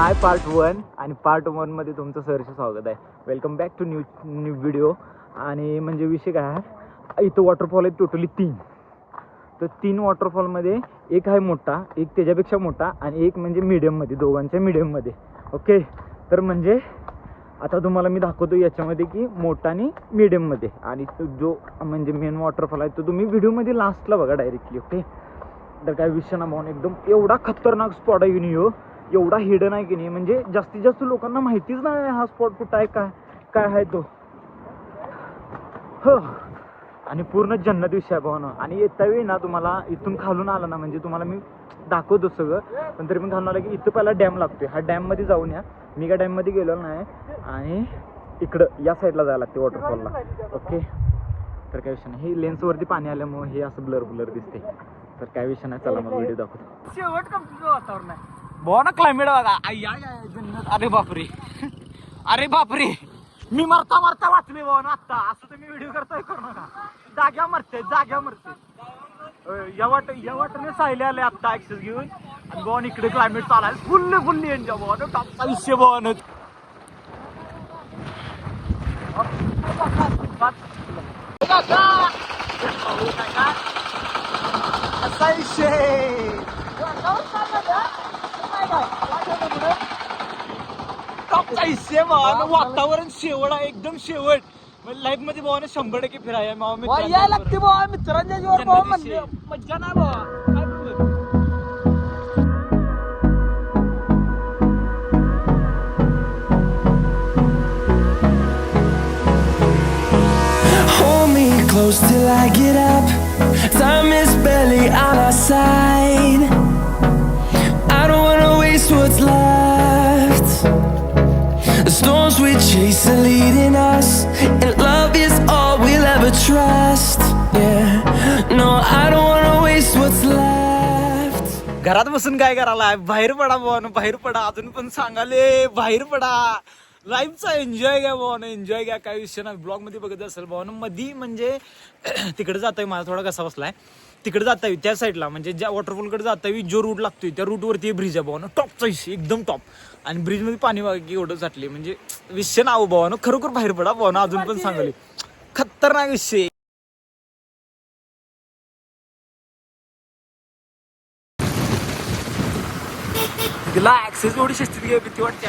हाय part 1 आणि part 1 मध्ये तुमचं सहर्ष स्वागत आहे. Welcome back to new video. आणि म्हणजे विषय काय आहे, इथं वॉटरफॉल आहे टोटली 3. तर 3 वॉटरफॉलमध्ये एक आहे मोठा, एक त्याच्यापेक्षा मोठा आणि एक म्हणजे मीडियममध्ये, दोघांच्या मीडियममध्ये. ओके, तर म्हणजे आता तुम्हाला मी दाखवतो याच्यामध्ये की मोठा आणि मीडियममध्ये. आणि जो म्हणजे मेन वॉटरफॉल आहे तो तुम्ही व्हिडिओमध्ये लास्टला बघा डायरेक्टली. ओके, तर काय विषय ना भाऊ, एकदम एवढा खतरनाक स्पॉट आहे की नाही, एवढा हिडन आहे की नाही, म्हणजे जास्तीत जास्त लोकांना माहितीच नाही हा स्पॉट कुठं आहे, काय काय आहे तो. हो, आणि पूर्ण जन्नत विषय आहे भाऊ. आणि येता वेळी ना तुम्हाला इथून खालून आला ना, म्हणजे तुम्हाला मी दाखवतो सगळं, पण तरी पण खालून आलं की इथं पहिला डॅम लागतोय. हा डॅममध्ये जाऊन या, मी काय डॅममध्ये गेलो नाही. आणि इकडं या साईडला जायला लागते वॉटरफॉलला. ओके, तर काय विषय नाही, हे लेन्सवरती पाणी आल्यामुळे हे असं ब्लर ब्लर दिसते. तर काय विषय नाही, चला मग व्हिडिओ दाखवतो. शेवट कंप्लीट वातावरण आहे. भाऊ ना क्लायमेट बघा. जन्नत. अरे बापरे, अरे बापरे, मी मरता मरता वाचले भाऊ ना आता. असं तुम्ही व्हिडिओ करताय, करू नका. जाग्या मरते, जाग्या मरते. या वाटेने सायले आले आता ऍक्सेस घेऊन. आणि भाऊ इकडे क्लायमेट चालाय फुल्ली एन्जॉय भाऊ. टॉपचा विषय भाऊ. असा विषय टॉपचा विषय भाऊ. वातावरण शेवट आहे, एकदम शेवट. लाईफ मध्ये भावाने 100% फिराय यायला लागते भावा. मित्रांच्या जीवर भाऊ म्हणजे मज्जा नाही भावा. Close till I get up. Time is barely on our side. I don't wanna waste what's left. The storms we chase are leading us, and love is all we'll ever trust. Yeah, no, I don't wanna waste what's left. घरात बसून काय करायला, बाहेर पडा भावानं, बाहेर पडा. अजून पण सांगाले बाहेर पडा. लाईफचा एन्जॉय घ्या भावानं, एन्जॉय घ्या. काय विषय ना, ब्लॉग मध्ये बघत असेल भावानं. मधी म्हणजे तिकडे जाता माझा थोडा कसा बसलाय, तिकडे जाता त्या साईडला म्हणजे ज्या वॉटरफॉलकडे जाता जो रूट लागतोय त्या रूटवरती ब्रिज आहे भावानं. टॉपचा विषय, एकदम टॉप. आणि ब्रिज मध्ये पाणी बघा की एवढं साठले, म्हणजे विषय नाव भावानं. खरोखर बाहेर पडा भावानं. अजून पण सांगाले खतरनाक विषय. तिला ऍक्सेस एवढी शिस्तीत घे, भीती वाटते.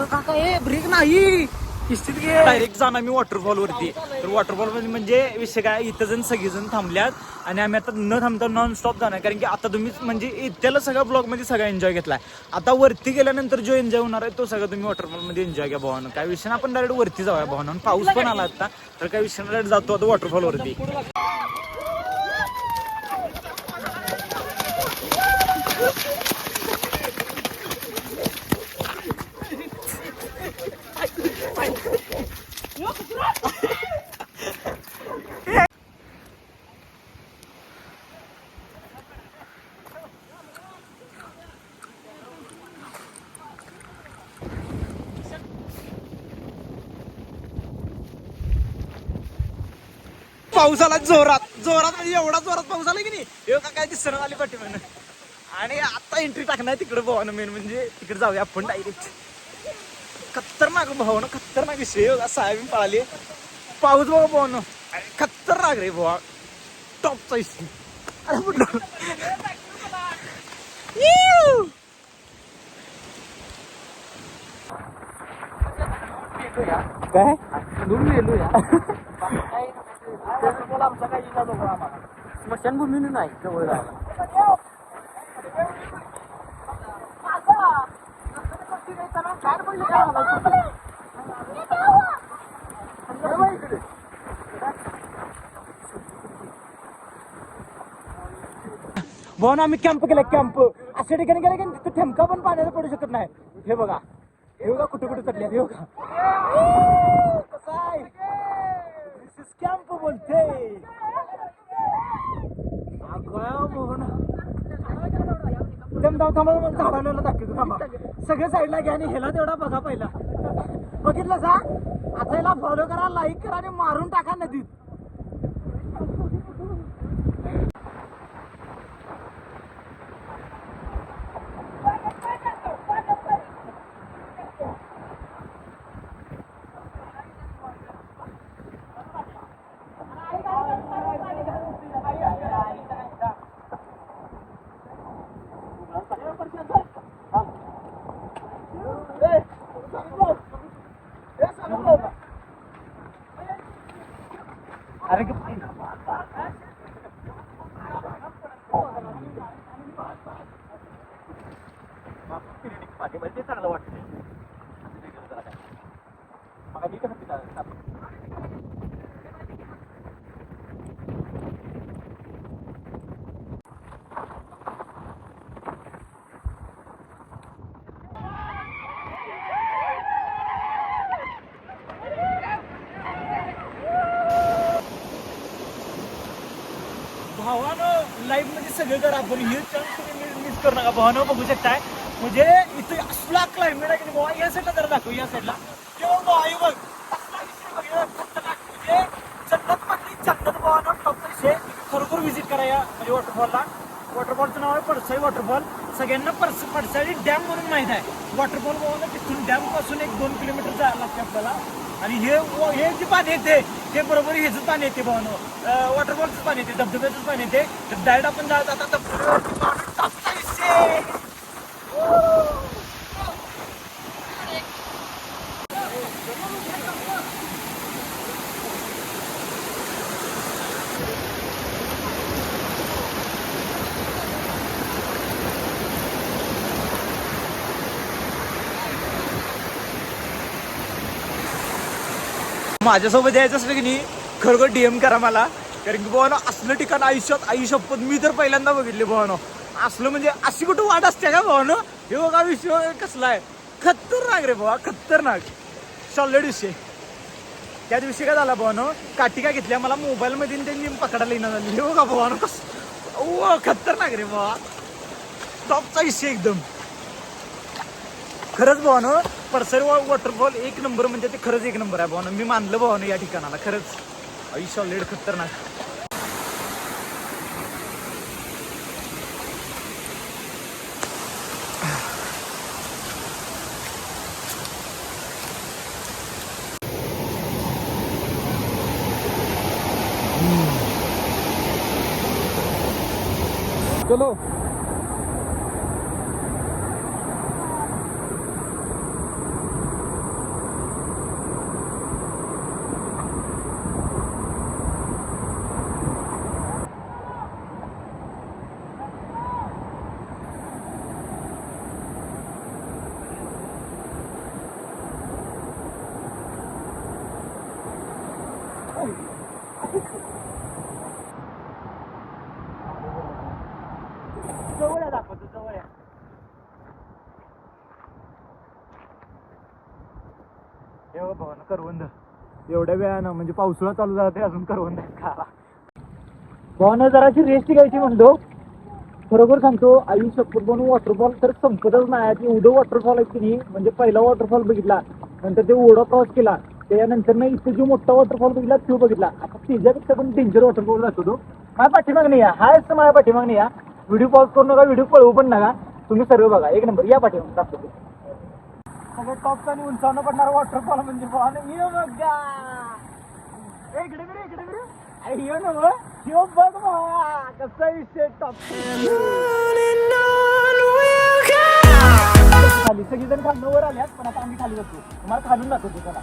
काका हे ब्रेक नाही, शिस्तीत घे. डायरेक्ट जाणार मी वॉटरफॉल वरती. तर वॉटरफॉल मध्ये म्हणजे विषय काय, इथं जण सगळेजण थांबल्यात आणि आम्ही आता न थांबता नॉन स्टॉप जाणार. कारण की आता तुम्ही म्हणजे त्याला सगळ्या ब्लॉग मध्ये सगळा एन्जॉय घेतलाय. आता वरती गेल्यानंतर जो एन्जॉय होणार आहे तो सगळं तुम्ही वॉटरफॉल मध्ये एन्जॉय घ्या भावानं. काय विषय ना, आपण डायरेक्ट वरती जाऊया भावानं. पाऊस पण आला आता, तर काय विषय डायरेक्ट जातो आता वॉटरफॉल वरती. पाऊस आला जोरात जोरात, म्हणजे एवढा जोरात पाऊस आला की नाही, हे काय दिसणं आली पाठीमागनं. आणि आता एंट्री टाकणार तिकडे भावानं. मेन म्हणजे तिकडे जाऊया आपण डायरेक्ट. खतरनाक भावानं, खतरनाक विषय. साहेब पळाली, पाऊस बघा भावानं, खतरनाक रे भावा. टॉपचा विषय. अरे म्हटलं काय आमचा काही इलाज होतो आम्हाला. स्मशानभूमी नाही जवळ राहायला. भाऊ आम्ही कॅम्प केला, कॅम्प अशा ठिकाणी गेला की तिथं ठेमका पण पाण्याला पडू शकत नाही. हे बघा, हे बघा कुठे कुठे चढले. हे बघा कसं आहे, कॅम्प बोलते. थांबा झाडाला दाखवतो, थांबा. सगळ्या साईडला घ्या आणि ह्याला तेवढा बघा पहिला. बघितलं जा, आता याला फॉलो करा, लाईक करा आणि मारून टाका नदीत. भावानं लाईव्ह मध्ये सगळे जर आपण हे चान्स तुम्ही मिस करू नका. भावानं बघू शकताय म्हणजे इथे असला क्लायमेट आहे की बाबा या साईडला जरा दाखव या साईडला किंवा बाई बघ असला विषय बघ खतरनाक म्हणजे जन्नत मधली जन्नत. भावानं टॉपचा विषय खरोखर व्हिजिट करा या म्हणजे वॉटरफॉलला. वॉटरफॉलचं नाव आहे पडसाई वॉटरफॉल. सगळ्यांना पडसाई डॅम म्हणून माहित आहे. वॉटरफॉल भावानं तिथून डॅम पासून 1-2 किलोमीटर जायला लागते आपल्याला. आणि हे जे पाणी येते ते बरोबर ह्याचं पाणी येते भावानं वॉटरफॉलचं पाणी येते धबधब्याचंच पाणी येते. तर डायरेक्ट आपण जात आता धबधब्यावरती टॉपचा विषय. माझ्यासोबत यायचं असलं की नाही खरोखर DM करा मला. कारण की भावानो असलं ठिकाण आयुष्यात आयुष्यपत मी तर पहिल्यांदा बघितले भावानो. असलं म्हणजे अशी कुठं वाट असते का भावानो. हे बघा विषय कसला आहे खतरनाक रे बाबा खतरनाक. सॉलिड विषय. त्या दिवशी काय झाला भावानो काठी काय घेतल्या मला मोबाईलमध्ये त्यांनी पकडायला येणं झाली. हे बघा भावानो कसं खतरनाक रे बाबा. टॉपचा विषय एकदम खरंच भावानो. पडसाई वॉटरफॉल एक नंबर म्हणजे ते खरंच एक नंबर आहे भावानो. मी मानलं भावानो या ठिकाणाला खरंच आयुष्य लेड खतरनाक. चलो जवळ दाखवतो जवळ या. एवढं भावानं करवंद एवढ्या वेळानं म्हणजे पावसाळा चालू झाला ते अजून करवंद खाला. भावानं जराशी रेस्ट घ्यायची म्हणतो. खरोखर सांगतो आयुष्यात बनवून वॉटरफॉल तर संपतच नाही. एवढं वॉटरफॉल आहे की नाही म्हणजे पहिला वॉटरफॉल बघितला नंतर ते ओढा क्रॉस केला त्यानंतर ना इथे जो मोठा वॉटरफॉल बघितला तो बघितला. आता त्याच्यापेक्षा पण डेंजर वॉटरफॉल जातो तो. माझ्या पाठीमाग नाही या हायच माझ्या पाठीमाग नाही या. व्हिडिओ पॉज करू नका व्हिडिओ पळवू पण नका. तुम्ही सर्व बघा एक नंबर या पाठीमाग दाखवतो. सगळं टॉपचा आणि उंचावनं पडणारा वॉटरफॉल म्हणजे बघा इकडे अरे ना शिव बघ कसा विषय टॉप खाली सगळीजण खालून वर आल्यात पण आता आम्ही खाली बसतो. तुम्हाला खालून दाखवतो चला.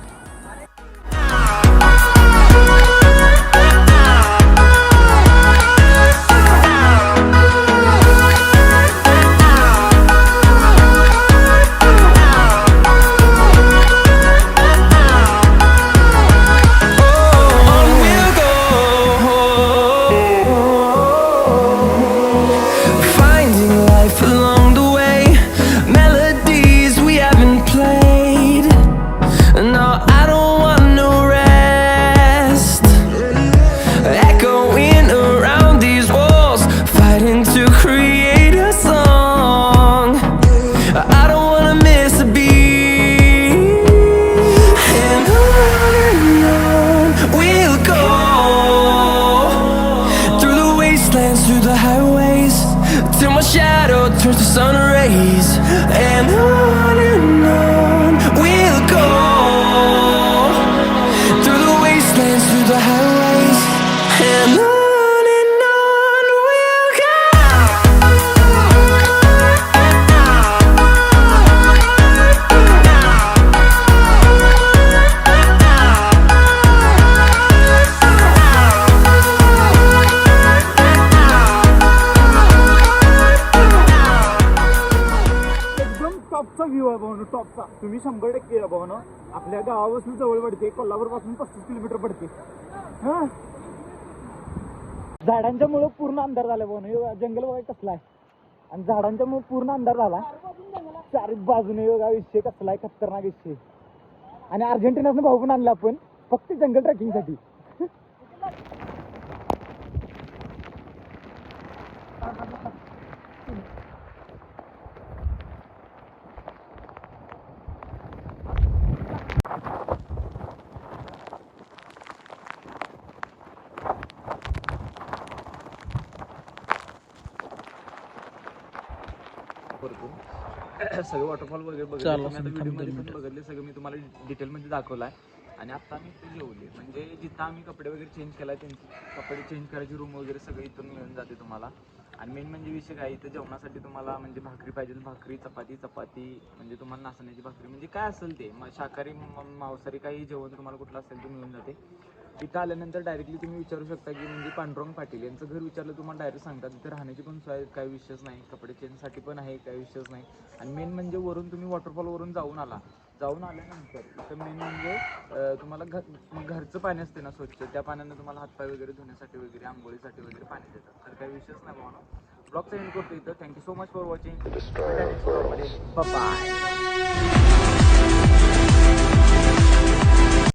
टॉपचा तुम्ही 100% भावना आपल्या गावापासून जवळ पडते. कोल्हापूर पासून 35 किलोमीटर पडते. हा झाडांच्या मुळे पूर्ण अंधार झाला भावना. जंगल बघा कसला आहे आणि झाडांच्या मुळे पूर्ण अंधार झाला. चार बाजूने योगा विषय कसला आहे खतरनाक विषय. आणि अर्जेंटिनाचं भाऊ पण आणला आपण फक्त जंगल ट्रेकिंग साठी. परतून सगळे वॉटरफॉल वगैरे बघितले चालू तुम्ही आता असेल, व्हिडिओमध्ये थांब पण बघितले सगळं मी तुम्हाला डिटेलमध्ये दाखवलं आहे आणि आता आम्ही इथे जेवले म्हणजे जिथं आम्ही कपडे वगैरे चेंज केला त्यांची कपडे चेंज करायची रूम वगैरे सगळं इथून मिळून जाते तुम्हाला आणि मेन म्हणजे विषय काय इथं जेवणासाठी तुम्हाला म्हणजे भाकरी पाहिजे भाकरी चपाती म्हणजे तुम्हाला नाचण्याची भाकरी म्हणजे काय असेल ते मग शाकाहारी मांसाहारी काही जेवण तुम्हाला कुठलं असेल ते मिळून जाते इथं आल्यानंतर डायरेक्टली तुम्ही विचारू शकता की म्हणजे पांडुरंग पाटील यांचं घर विचारलं तुम्हाला डायरेक्ट सांगतात तिथे राहण्याची पण सोय काही विषयच नाही कपडे चेंजसाठी पण आहे काही विषयच नाही आणि मेन म्हणजे वरून तुम्ही वॉटरफॉलवरून जाऊन आल्यानंतर इथं मेन म्हणजे तुम्हाला घरचं पाणी असते ना स्वच्छ त्या पाण्यानं तुम्हाला हातपाय वगैरे धुण्यासाठी वगैरे आंघोळीसाठी वगैरे पाणी देतात तर काही विषयच नाही भावना ब्लॉगचा एंड करतो इथं thank you so much for watching bye